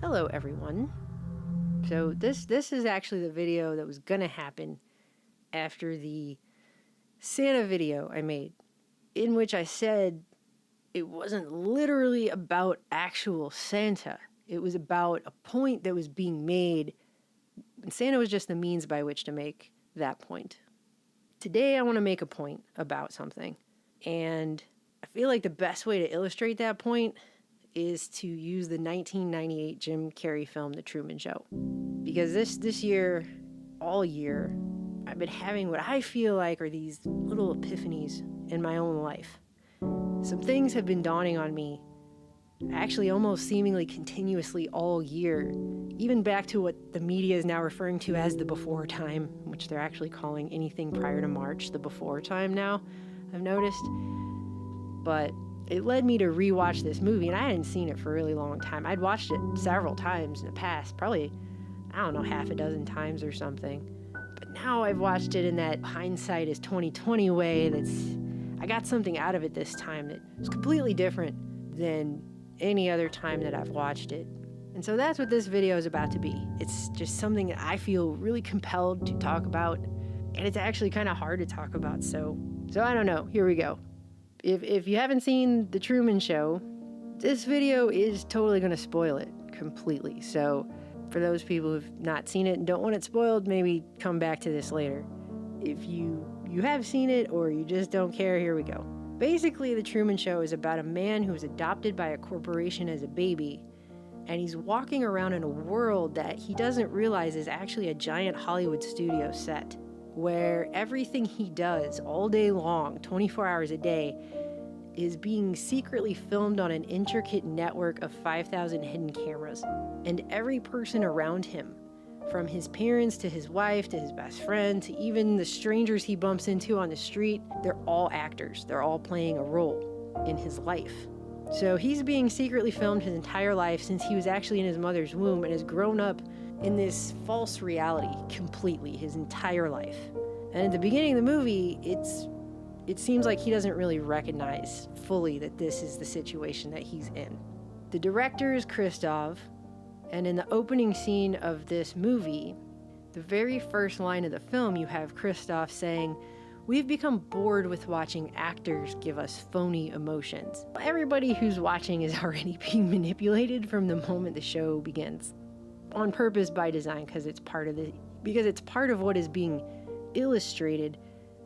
Hello everyone. So this is actually the video that was gonna happen after the Santa video I made, in which I said it wasn't literally about actual Santa. It was about a point that was being made, and Santa was just the means by which to make that point. Today I want to make a point about something, and I feel like the best way to illustrate that point is to use the 1998 Jim Carrey film, The Truman Show. Because this year, all year, I've been having what I feel like are these little epiphanies in my own life. Some things have been dawning on me, actually almost seemingly continuously all year, even back to what the media is now referring to as the before time, which they're actually calling anything prior to March the before time now, I've noticed. But it led me to rewatch this movie, and I hadn't seen it for a really long time. I'd watched it several times in the past, probably, I don't know, half a dozen times or something. But now I've watched it in that hindsight is 2020 way I got something out of it this time that was completely different than any other time that I've watched it. And so that's what this video is about to be. It's just something that I feel really compelled to talk about, and it's actually kind of hard to talk about, so I don't know. Here we go. If you haven't seen The Truman Show, this video is totally going to spoil it completely. So for those people who've not seen it and don't want it spoiled, maybe come back to this later. If you have seen it or you just don't care, here we go. Basically, The Truman Show is about a man who was adopted by a corporation as a baby, and he's walking around in a world that he doesn't realize is actually a giant Hollywood studio set, where everything he does all day long, 24 hours a day, is being secretly filmed on an intricate network of 5,000 hidden cameras. And every person around him, from his parents to his wife to his best friend to even the strangers he bumps into on the street, they're all actors. They're all playing a role in his life. So he's being secretly filmed his entire life since he was actually in his mother's womb and has grown up in this false reality completely his entire life. And at the beginning of the movie, it seems like he doesn't really recognize fully that this is the situation that he's in. The director is Christoph, and in the opening scene of this movie, the very first line of the film, you have Christoph saying, "We've become bored with watching actors give us phony emotions." Everybody who's watching is already being manipulated from the moment the show begins. On purpose, by design, because it's part of what is being illustrated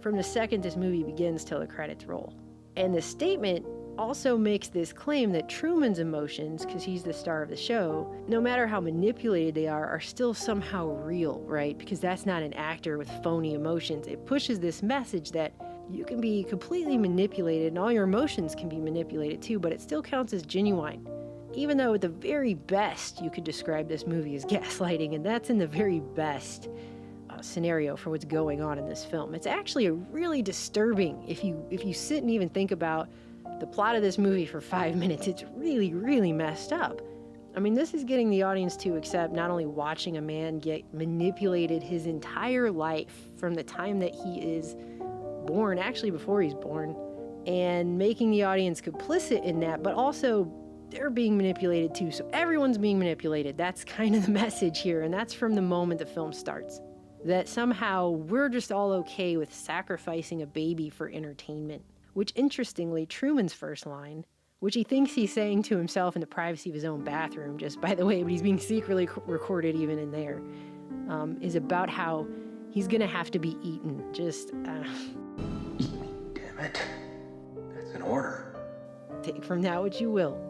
from the second this movie begins till the credits roll. And the statement also makes this claim that Truman's emotions, because he's the star of the show, no matter how manipulated they are still somehow real, right? Because that's not an actor with phony emotions. It pushes this message that you can be completely manipulated and all your emotions can be manipulated too, but it still counts as genuine. Even though at the very best you could describe this movie as gaslighting, and that's in the very best scenario for what's going on in this film. It's actually a really disturbing, if you sit and even think about the plot of this movie for 5 minutes, it's really, really messed up. I mean, this is getting the audience to accept not only watching a man get manipulated his entire life from the time that he is born, actually before he's born, and making the audience complicit in that, but also they're being manipulated too. So everyone's being manipulated. That's kind of the message here, and that's from the moment the film starts. That somehow we're just all okay with sacrificing a baby for entertainment. Which, interestingly, Truman's first line, which he thinks he's saying to himself in the privacy of his own bathroom, just by the way, but he's being secretly recorded even in there, is about how he's gonna have to be eaten. Just, Damn it. That's an order. Take from that what you will.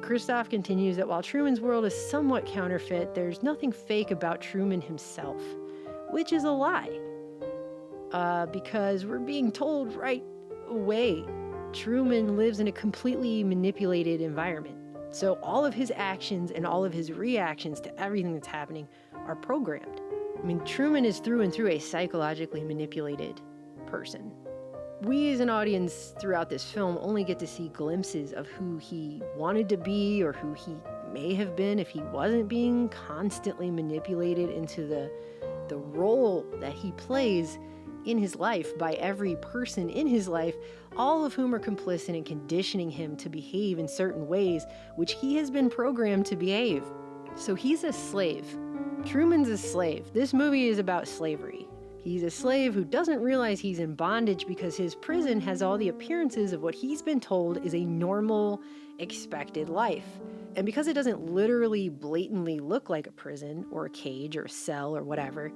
Christoph continues that while Truman's world is somewhat counterfeit, there's nothing fake about Truman himself, which is a lie. Because we're being told right away, Truman lives in a completely manipulated environment. So all of his actions and all of his reactions to everything that's happening are programmed. I mean, Truman is through and through a psychologically manipulated person. We as an audience throughout this film only get to see glimpses of who he wanted to be or who he may have been if he wasn't being constantly manipulated into the role that he plays in his life by every person in his life, all of whom are complicit in conditioning him to behave in certain ways which he has been programmed to behave. So he's a slave. Truman's a slave. This movie is about slavery. He's a slave who doesn't realize he's in bondage because his prison has all the appearances of what he's been told is a normal, expected life. And because it doesn't literally blatantly look like a prison or a cage or a cell or whatever,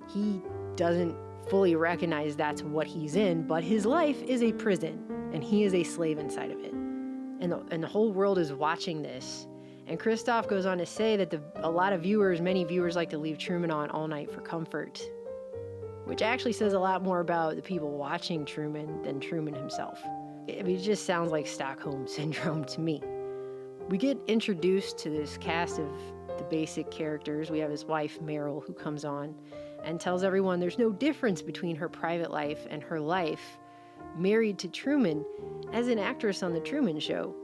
he doesn't fully recognize that's what he's in, but his life is a prison and he is a slave inside of it. And the whole world is watching this. And Christof goes on to say that many viewers like to leave Truman on all night for comfort, which actually says a lot more about the people watching Truman than Truman himself. I mean, it just sounds like Stockholm Syndrome to me. We get introduced to this cast of the basic characters. We have his wife, Meryl, who comes on and tells everyone there's no difference between her private life and her life married to Truman as an actress on The Truman Show,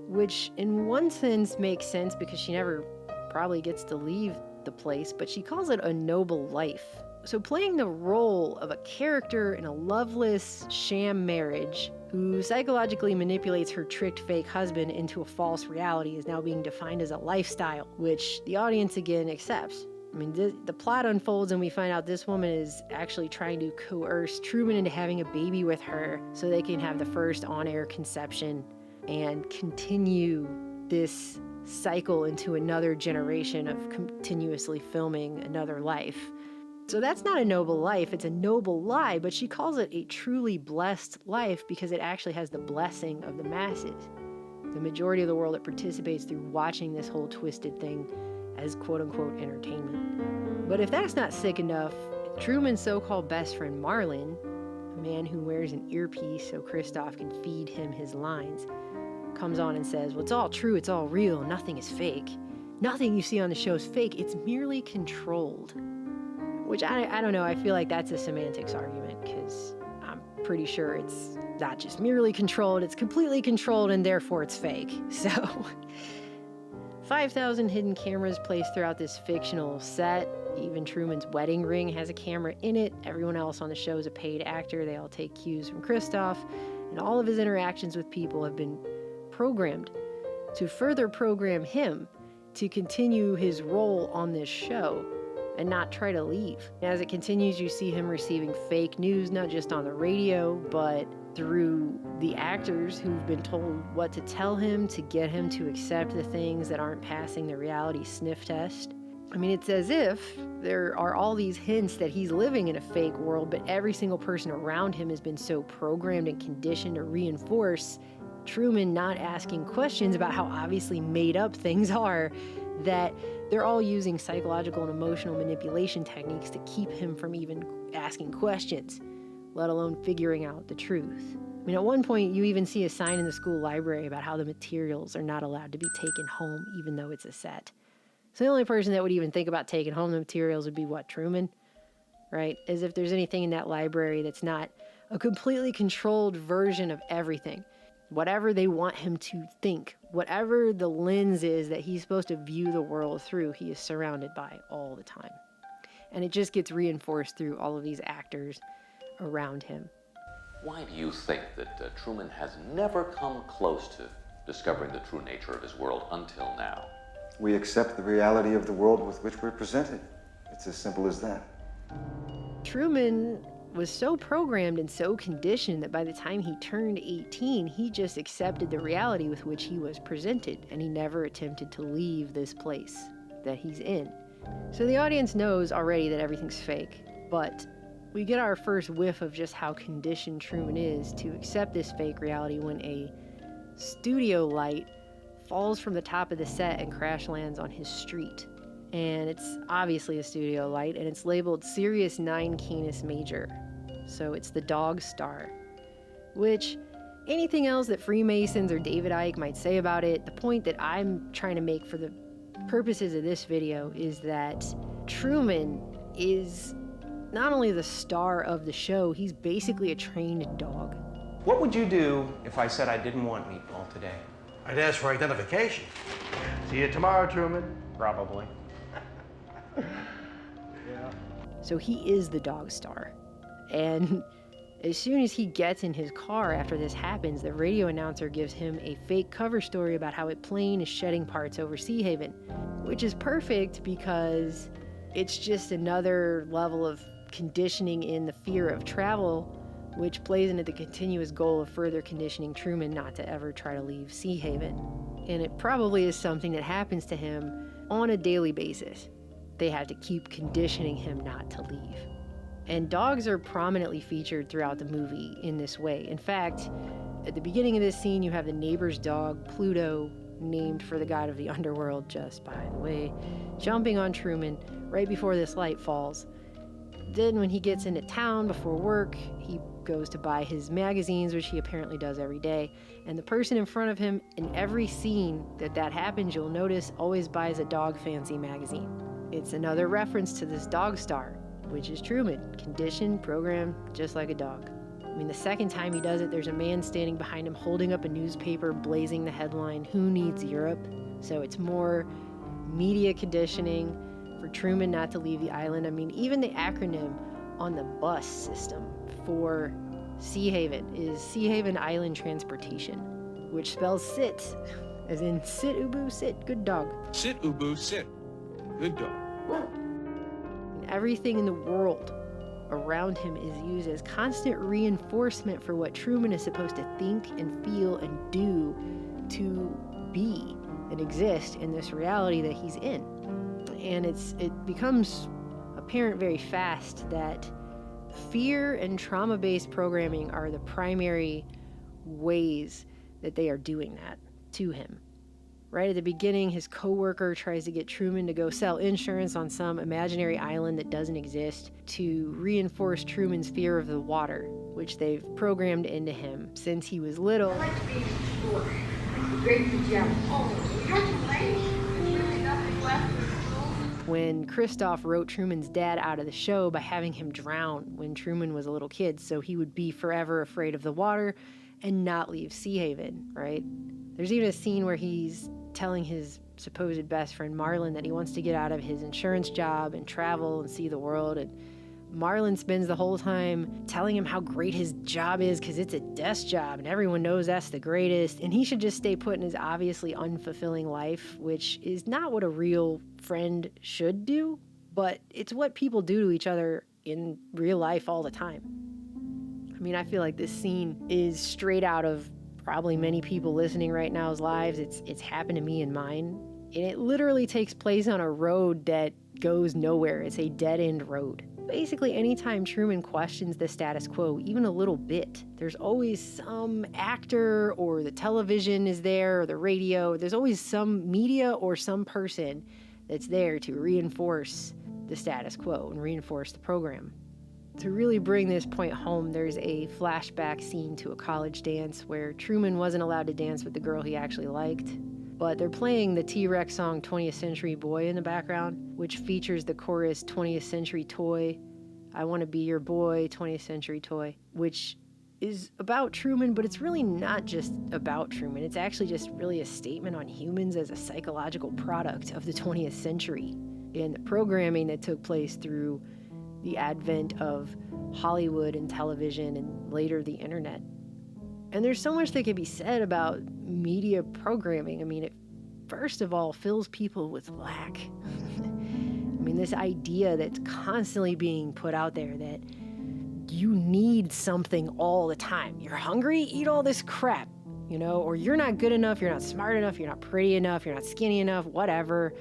which in one sense makes sense because she never probably gets to leave the place, but she calls it a noble life. So playing the role of a character in a loveless sham marriage who psychologically manipulates her tricked fake husband into a false reality is now being defined as a lifestyle, which the audience again accepts. I mean, the plot unfolds and we find out this woman is actually trying to coerce Truman into having a baby with her so they can have the first on-air conception and continue this cycle into another generation of continuously filming another life. So that's not a noble life, it's a noble lie, but she calls it a truly blessed life because it actually has the blessing of the masses, the majority of the world that participates through watching this whole twisted thing as quote-unquote entertainment. But if that's not sick enough, Truman's so-called best friend Marlin, a man who wears an earpiece so Christof can feed him his lines, comes on and says, well, it's all true, it's all real, nothing is fake. Nothing you see on the show is fake, it's merely controlled. Which, I don't know, I feel like that's a semantics argument, because I'm pretty sure it's not just merely controlled, it's completely controlled, and therefore it's fake. So, 5,000 hidden cameras placed throughout this fictional set. Even Truman's wedding ring has a camera in it. Everyone else on the show is a paid actor. They all take cues from Christof, and all of his interactions with people have been programmed to further program him to continue his role on this show and not try to leave. As it continues, you see him receiving fake news, not just on the radio, but through the actors who've been told what to tell him to get him to accept the things that aren't passing the reality sniff test. I mean, it's as if there are all these hints that he's living in a fake world, but every single person around him has been so programmed and conditioned to reinforce Truman not asking questions about how obviously made up things are, that they're all using psychological and emotional manipulation techniques to keep him from even asking questions, let alone figuring out the truth. I mean, at one point, you even see a sign in the school library about how the materials are not allowed to be taken home, even though it's a set. So the only person that would even think about taking home the materials would be, what, Truman? Right? As if there's anything in that library that's not a completely controlled version of everything. Whatever they want him to think, whatever the lens is that he's supposed to view the world through, he is surrounded by all the time. And it just gets reinforced through all of these actors around him. Why do you think that Truman has never come close to discovering the true nature of his world until now? We accept the reality of the world with which we're presented. It's as simple as that. Truman was so programmed and so conditioned that by the time he turned 18, he just accepted the reality with which he was presented, and he never attempted to leave this place that he's in. So the audience knows already that everything's fake, but we get our first whiff of just how conditioned Truman is to accept this fake reality when a studio light falls from the top of the set and crash lands on his street. And it's obviously a studio light, and it's labeled Sirius 9 Canis Major. So it's the dog star, which anything else that Freemasons or David Icke might say about it, the point that I'm trying to make for the purposes of this video is that Truman is not only the star of the show, he's basically a trained dog. What would you do if I said I didn't want meatball today? I'd ask for identification. See you tomorrow, Truman. Probably. So he is the dog star. And As soon as he gets in his car after this happens, the radio announcer gives him a fake cover story about how a plane is shedding parts over Sea Haven, which is perfect because it's just another level of conditioning in the fear of travel, which plays into the continuous goal of further conditioning Truman not to ever try to leave Sea Haven. And it probably is something that happens to him on a daily basis. They have to keep conditioning him not to leave. And dogs are prominently featured throughout the movie in this way. In fact, at the beginning of this scene, you have the neighbor's dog, Pluto, named for the god of the underworld, just by the way, jumping on Truman right before this light falls. Then when he gets into town before work, he goes to buy his magazines, which he apparently does every day. And the person in front of him, in every scene that happens, you'll notice, always buys a dog fancy magazine. It's another reference to this dog star, which is Truman, conditioned, programmed, just like a dog. I mean, the second time he does it, there's a man standing behind him holding up a newspaper, blazing the headline, "Who Needs Europe?" So it's more media conditioning for Truman not to leave the island. I mean, even the acronym on the bus system for Sea Haven is Sea Haven Island Transportation, which spells sit, as in sit, Ubu, sit, good dog. Sit, Ubu, sit. Good dog. Everything in the world around him is used as constant reinforcement for what Truman is supposed to think and feel and do to be and exist in this reality that he's in. And it becomes apparent very fast that fear and trauma-based programming are the primary ways that they are doing that to him. Right at the beginning, his coworker tries to get Truman to go sell insurance on some imaginary island that doesn't exist to reinforce Truman's fear of the water, which they've programmed into him since he was little. I like to be short. Great pajamas. Oh, you're too late. There's really nothing left in school. When Christoph wrote Truman's dad out of the show by having him drown when Truman was a little kid, so he would be forever afraid of the water and not leave Sea Haven, right? There's even a scene where he's telling his supposed best friend Marlon that he wants to get out of his insurance job and travel and see the world, and Marlon spends the whole time telling him how great his job is because it's a desk job and everyone knows that's the greatest, and he should just stay put in his obviously unfulfilling life, which is not what a real friend should do, but it's what people do to each other in real life all the time. I mean, I feel like this scene is straight out of probably many people listening right now's lives. It's happened to me and mine. And it literally takes place on a road that goes nowhere. It's a dead-end road. Basically, anytime Truman questions the status quo, even a little bit, there's always some actor or the television is there or the radio. There's always some media or some person that's there to reinforce the status quo and reinforce the program. To really bring this point home, there's a flashback scene to a college dance where Truman wasn't allowed to dance with the girl he actually liked, but they're playing the T-Rex song 20th Century Boy in the background, which features the chorus 20th Century Toy, I want to be your boy, 20th Century Toy, which is about Truman, but it's really not just about Truman. It's actually just really a statement on humans as a psychological product of the 20th century and the programming that took place through the advent of Hollywood and television and later the internet. And there's so much that can be said about media programming. I mean, it first of all fills people with lack. I mean, this idea that's constantly being put out there that you need something all the time. You're hungry? Eat all this crap, you know, or you're not good enough, you're not smart enough, you're not pretty enough, you're not skinny enough, whatever.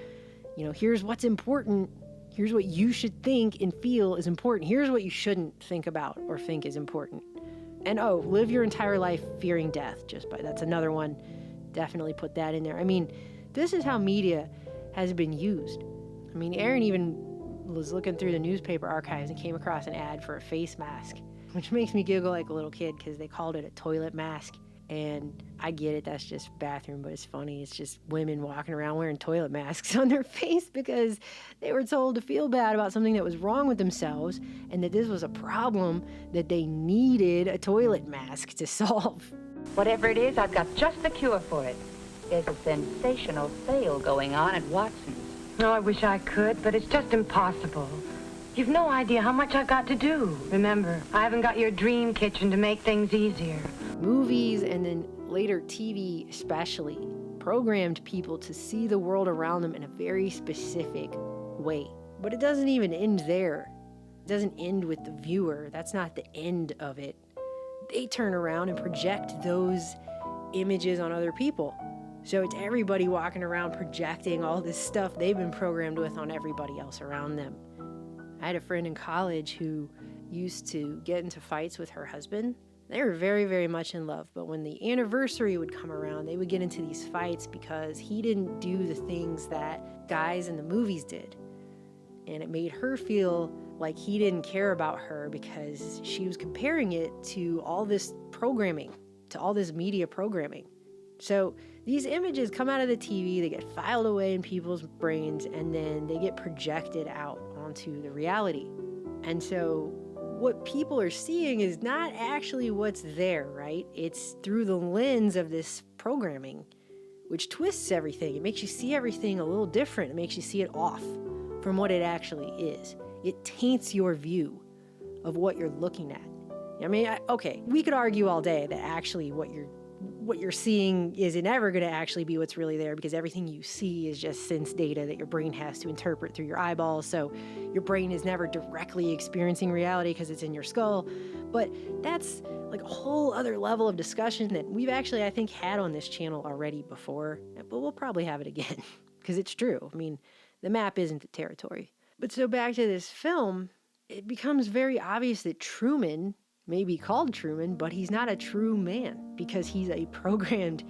You know, here's what's important. Here's what you should think and feel is important. Here's what you shouldn't think about or think is important. And live your entire life fearing death. That's another one. Definitely put that in there. I mean, this is how media has been used. I mean, Aaron even was looking through the newspaper archives and came across an ad for a face mask, which makes me giggle like a little kid because they called it a toilet mask. And I get it, that's just bathroom, but it's funny. It's just women walking around wearing toilet masks on their face because they were told to feel bad about something that was wrong with themselves and that this was a problem that they needed a toilet mask to solve. Whatever it is, I've got just the cure for it. There's a sensational sale going on at Watson's. Oh, I wish I could, but it's just impossible. You've no idea how much I've got to do. Remember, I haven't got your dream kitchen to make things easier. Movies, and then later TV especially, programmed people to see the world around them in a very specific way. But it doesn't even end there. It doesn't end with the viewer. That's not the end of it. They turn around and project those images on other people. So it's everybody walking around projecting all this stuff they've been programmed with on everybody else around them. I had a friend in college who used to get into fights with her husband. They were very, very much in love, but when the anniversary would come around, they would get into these fights because he didn't do the things that guys in the movies did. And it made her feel like he didn't care about her because she was comparing it to all this programming, to all this media programming. So these images come out of the TV, they get filed away in people's brains, and then they get projected out onto the reality. And so what people are seeing is not actually what's there, right? It's through the lens of this programming, which twists everything. It makes you see everything a little different. It makes you see it off from what it actually is. It taints your view of what you're looking at. I mean, okay, we could argue all day that actually what you're seeing isn't ever going to actually be what's really there, because everything you see is just sense data that your brain has to interpret through your eyeballs. So your brain is never directly experiencing reality because it's in your skull. But that's like a whole other level of discussion that we've actually, I think, had on this channel already before, but we'll probably have it again because it's true. I mean, the map isn't the territory. But so back to this film, it becomes very obvious that Truman may be called Truman, but he's not a true man because he's a programmed,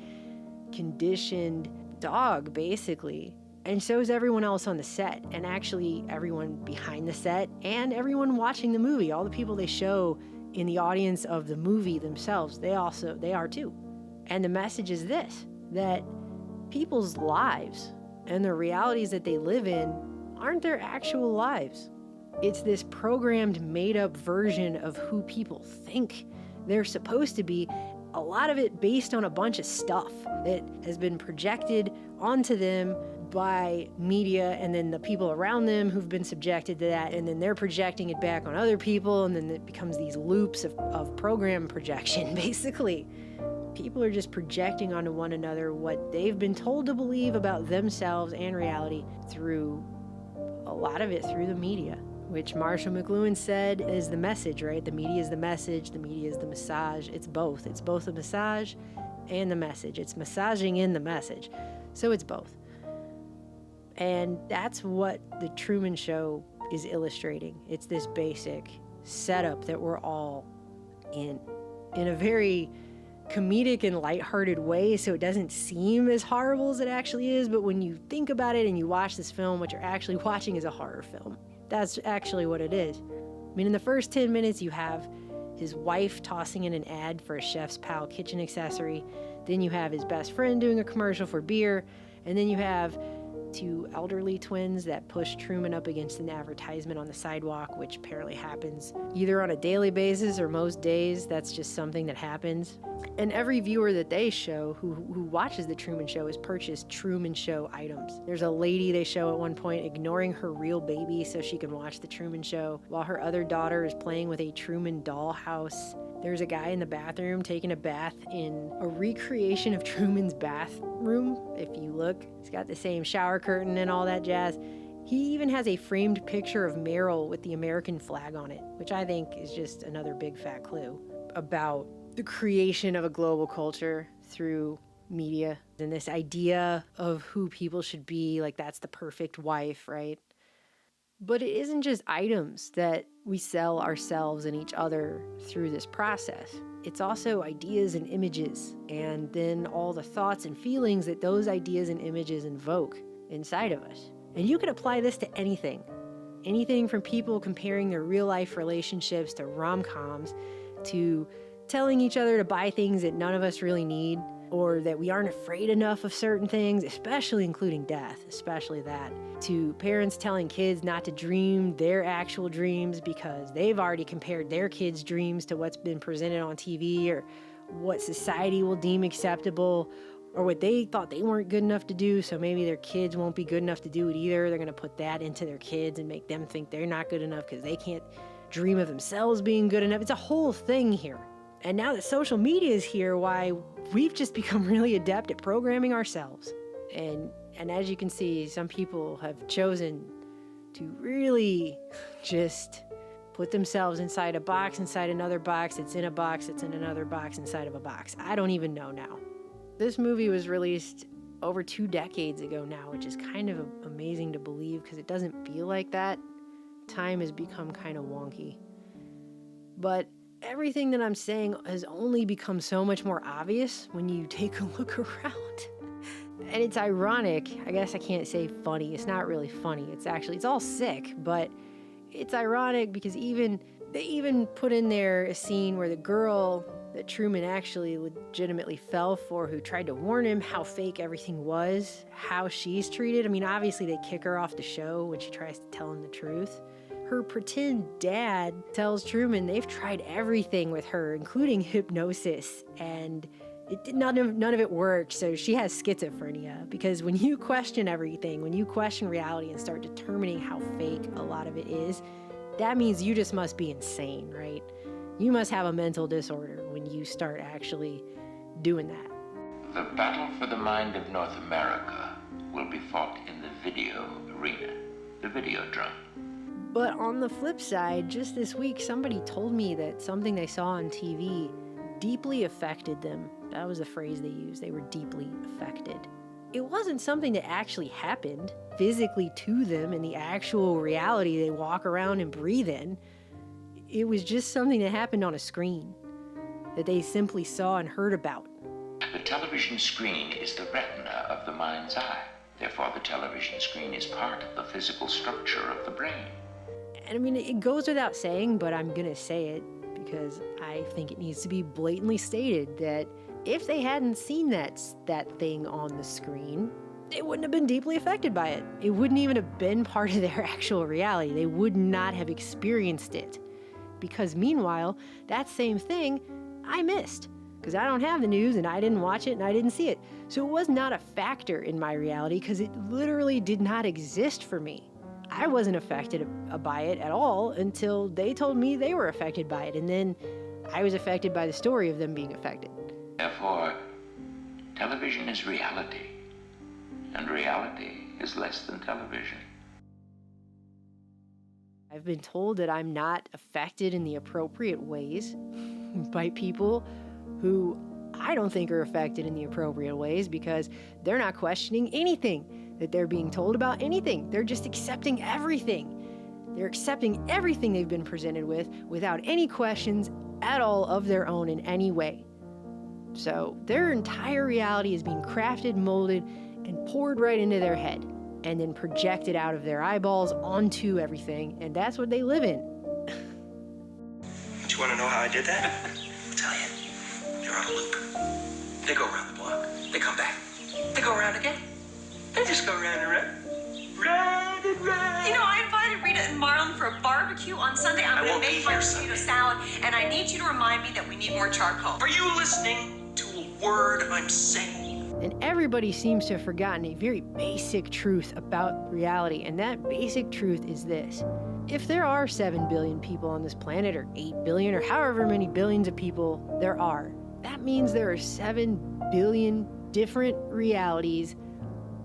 conditioned dog, basically. And so is everyone else on the set, and actually everyone behind the set, and everyone watching the movie. All the people they show in the audience of the movie themselves, they are too. And the message is this, that people's lives and the realities that they live in aren't their actual lives. It's this programmed, made-up version of who people think they're supposed to be, a lot of it based on a bunch of stuff that has been projected onto them by media, and then the people around them who've been subjected to that, and then they're projecting it back on other people, and then it becomes these loops of program projection, basically. People are just projecting onto one another what they've been told to believe about themselves and reality through a lot of it through the media, which Marshall McLuhan said is the message, right? The media is the message, the media is the massage. It's both. It's both the massage and the message. It's massaging in the message. So it's both. And that's what the Truman Show is illustrating. It's this basic setup that we're all in a very comedic and lighthearted way, so it doesn't seem as horrible as it actually is. But when you think about it and you watch this film, what you're actually watching is a horror film. That's actually what it is. I mean, in the first 10 minutes, you have his wife tossing in an ad for a Chef's Pal kitchen accessory. Then you have his best friend doing a commercial for beer. And then you have two elderly twins that push Truman up against an advertisement on the sidewalk, which apparently happens either on a daily basis or most days. That's just something that happens. And every viewer that they show who watches the Truman Show has purchased Truman Show items. There's a lady they show at one point ignoring her real baby so she can watch the Truman Show, while her other daughter is playing with a Truman dollhouse. There's a guy in the bathroom taking a bath in a recreation of Truman's bathroom. If you look, it's got the same shower curtain and all that jazz. He even has a framed picture of Meryl with the American flag on it, which I think is just another big fat clue about the creation of a global culture through media and this idea of who people should be, like that's the perfect wife, right? But it isn't just items that we sell ourselves and each other through this process. It's also ideas and images, and then all the thoughts and feelings that those ideas and images invoke inside of us. And you can apply this to anything. Anything from people comparing their real-life relationships to rom-coms, to telling each other to buy things that none of us really need, or that we aren't afraid enough of certain things, especially including death, especially that, to parents telling kids not to dream their actual dreams because they've already compared their kids' dreams to what's been presented on TV or what society will deem acceptable, or what they thought they weren't good enough to do, so maybe their kids won't be good enough to do it either. They're going to put that into their kids and make them think they're not good enough because they can't dream of themselves being good enough. It's a whole thing here. And now that social media is here, why, we've just become really adept at programming ourselves. And as you can see, some people have chosen to really just put themselves inside a box, inside another box, it's in a box, it's in another box, inside of a box. I don't even know now. This movie was released over 2 decades ago now, which is kind of amazing to believe because it doesn't feel like that. Time has become kind of wonky. But everything that I'm saying has only become so much more obvious when you take a look around. And it's ironic. I guess I can't say funny. It's not really funny. It's all sick, but it's ironic because they even put in there a scene where the girl that Truman actually legitimately fell for, who tried to warn him how fake everything was, how she's treated. I mean, obviously they kick her off the show when she tries to tell him the truth. Her pretend dad tells Truman they've tried everything with her, including hypnosis, and none of it worked. So she has schizophrenia, because when you question everything, when you question reality and start determining how fake a lot of it is, that means you just must be insane, right? You must have a mental disorder when you start actually doing that. The battle for the mind of North America will be fought in the video arena, the Videodrome. But on the flip side, just this week, somebody told me that something they saw on TV deeply affected them. That was the phrase they used. They were deeply affected. It wasn't something that actually happened physically to them in the actual reality they walk around and breathe in. It was just something that happened on a screen that they simply saw and heard about. The television screen is the retina of the mind's eye. Therefore, the television screen is part of the physical structure of the brain. And I mean, it goes without saying, but I'm gonna say it because I think it needs to be blatantly stated that if they hadn't seen that thing on the screen, they wouldn't have been deeply affected by it. It wouldn't even have been part of their actual reality. They would not have experienced it. Because meanwhile, that same thing I missed, because I don't have the news and I didn't watch it and I didn't see it. So it was not a factor in my reality because it literally did not exist for me. I wasn't affected by it at all until they told me they were affected by it, and then I was affected by the story of them being affected. Therefore, television is reality, and reality is less than television. I've been told that I'm not affected in the appropriate ways by people who I don't think are affected in the appropriate ways because they're not questioning anything that they're being told about anything. They're just accepting everything. They're accepting everything they've been presented with without any questions at all of their own in any way. So their entire reality is being crafted, molded, and poured right into their head, and then projected out of their eyeballs onto everything, and that's what they live in. Don't you want to know how I did that? I'll tell you. They're on a loop. They go around the block. They come back. They go around again. They just go round and round. Round and round. You know, I invited Rita and Marlon for a barbecue on Sunday. I'm going to make my potato salad, and I need you to remind me that we need more charcoal. Are you listening to a word I'm saying? And everybody seems to have forgotten a very basic truth about reality, and that basic truth is this. If there are 7 billion people on this planet, or 8 billion, or however many billions of people there are, that means there are 7 billion different realities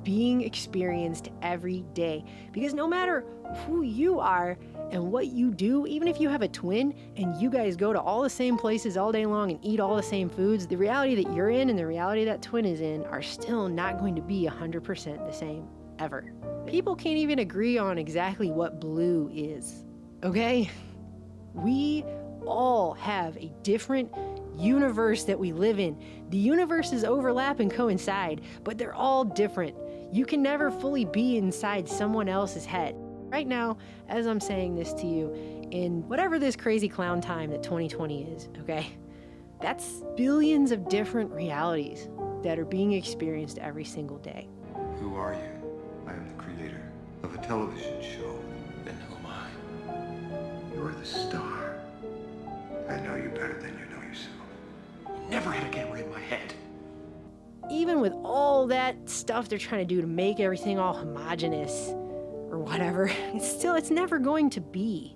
being experienced every day. Because no matter who you are and what you do, even if you have a twin and you guys go to all the same places all day long and eat all the same foods, the reality that you're in and the reality that twin is in are still not going to be 100% the same, ever. People can't even agree on exactly what blue is, okay? We all have a different universe that we live in. The universes overlap and coincide, but they're all different. You can never fully be inside someone else's head. Right now, as I'm saying this to you, in whatever this crazy clown time that 2020 is, okay? That's billions of different realities that are being experienced every single day. Who are you? I am the creator of a television show. Then who am I? You're the star. I know you better than you know yourself. Never had a camera in my head. Even with that stuff they're trying to do to make everything all homogenous or whatever, it's never going to be.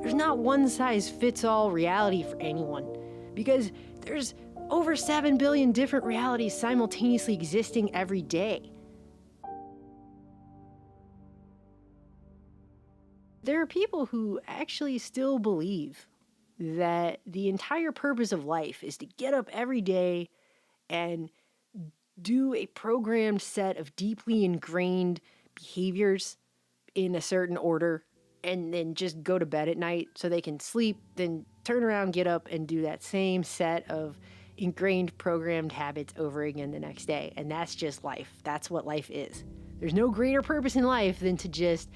There's not one size fits all reality for anyone, because there's over 7 billion different realities simultaneously existing every day. There are people who actually still believe that the entire purpose of life is to get up every day and do a programmed set of deeply ingrained behaviors in a certain order, and then just go to bed at night so they can sleep, then turn around, get up, and do that same set of ingrained programmed habits over again the next day. And that's just life. That's what life is. There's no greater purpose in life than to just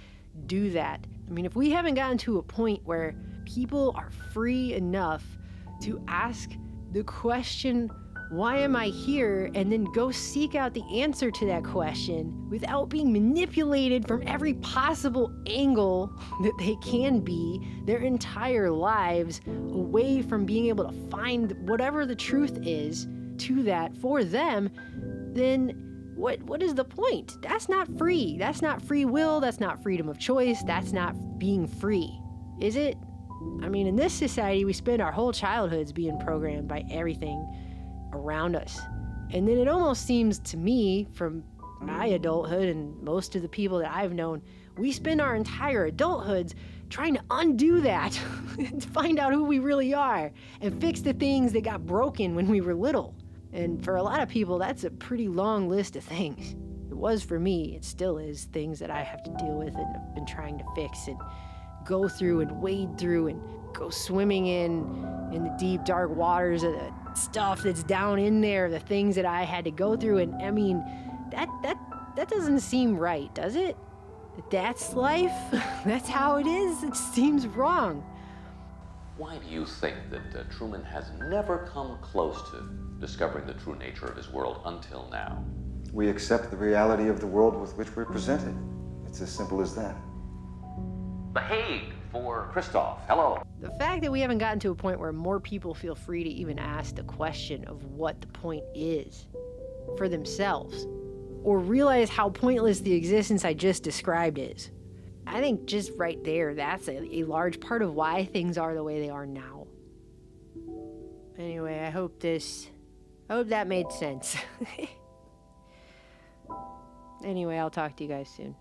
do that. I mean, if we haven't gotten to a point where people are free enough to ask the question, why am I here? And then go seek out the answer to that question without being manipulated from every possible angle that they can be their entire lives, away from being able to find whatever the truth is to that for them, then what is the point? That's not free. That's not free will. That's not freedom of choice. That's not being free, is it? I mean, in this society, we spend our whole childhoods being programmed by everything around us. And then it almost seems to me, from my adulthood and most of the people that I've known, we spend our entire adulthoods trying to undo that and find out who we really are and fix the things that got broken when we were little. And for a lot of people, that's a pretty long list of things. It was for me. It still is, things that I have to deal with and have been trying to fix and go through and wade through and go swimming in the deep, dark waters of the stuff that's down in there, the things that I had to go through. And I mean, that doesn't seem right, does it? That's life? That's how it is? It seems wrong. Why do you think that Truman has never come close to discovering the true nature of his world until now? We accept the reality of the world with which we're presented. It's as simple as that. The Hague for Christoph. Hello. The fact that we haven't gotten to a point where more people feel free to even ask the question of what the point is for themselves, or realize how pointless the existence I just described is. I think just right there, that's a large part of why things are the way they are now. Anyway, I hope that made sense. Anyway, I'll talk to you guys soon.